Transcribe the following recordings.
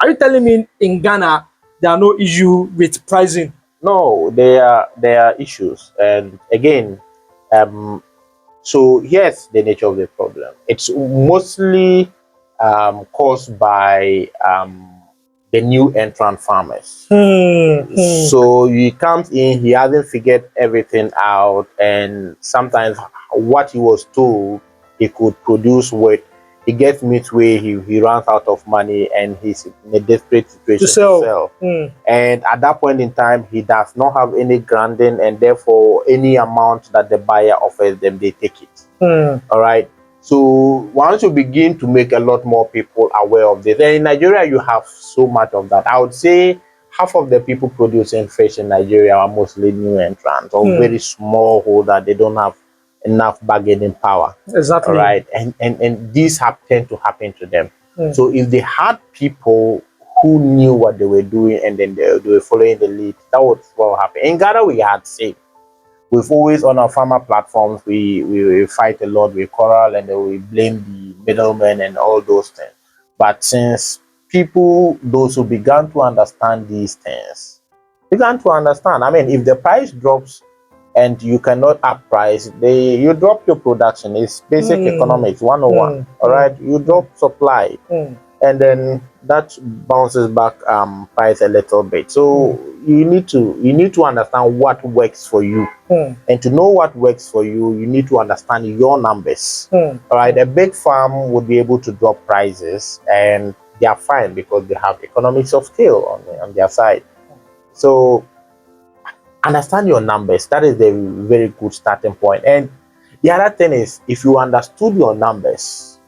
Are you telling me in Ghana there are no issue with pricing? No, there are issues, and again, um, so here's the nature of the problem. It's mostly caused by the new entrant farmers. So he comes in, he hasn't figured everything out, and sometimes what he was told he could produce with, he gets midway, he runs out of money, and he's in a desperate situation to sell. And at that point in time, he does not have any grounding, and therefore any amount that the buyer offers them, they take it. All right. So once you begin to make a lot more people aware of this, and in Nigeria you have so much of that. I would say half of the people producing fish in Nigeria are mostly new entrants or very small holder. They don't have enough bargaining power. Exactly. All right. And these have tend to happen to them. So if they had people who knew what they were doing and then they were following the lead, that was what happened. In Ghana, we had same. We've always, on our farmer platforms, we fight a lot, we quarrel, and then we blame the middlemen and all those things. But since people, those who began to understand these things, began to understand. I mean, if the price drops and you cannot up price, you drop your production. It's basic economics 101. All right, you drop supply, and then that bounces back price a little bit. So you need to understand what works for you, and to know what works for you, you need to understand your numbers. All right, a big farm would be able to drop prices, and they are fine because they have economics of scale on their side. So understand your numbers. That is the very good starting point. And the other thing is, if you understood your numbers,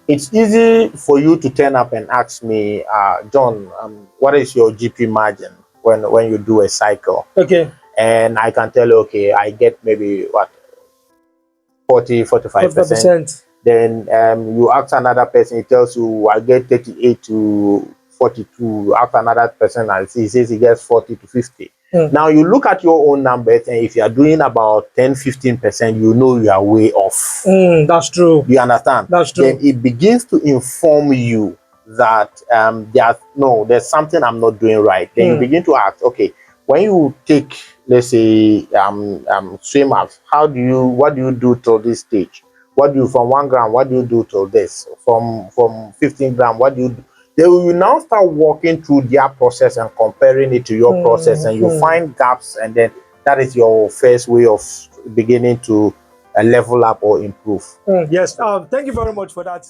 it's easy for you to turn up and ask me, John, what is your GP margin when you do a cycle? Okay. And I can tell you, okay, I get maybe what 45%. Then you ask another person, he tells you I get 38 to 42. You ask another person and he says he gets 40 to 50. Now you look at your own numbers, and if you are doing about 10-15%, you know you are way off. That's true. You understand? That's true. Then it begins to inform you that there's something I'm not doing right. Then you begin to ask, okay, when you take, let's say, swim ups, what do you do till this stage? What do you from 1 gram? What do you do till this? From 15 gram, what do you do? They will now start walking through their process and comparing it to your process, and you find gaps, and then that is your first way of beginning to level up or improve. Yes. Thank you very much for that.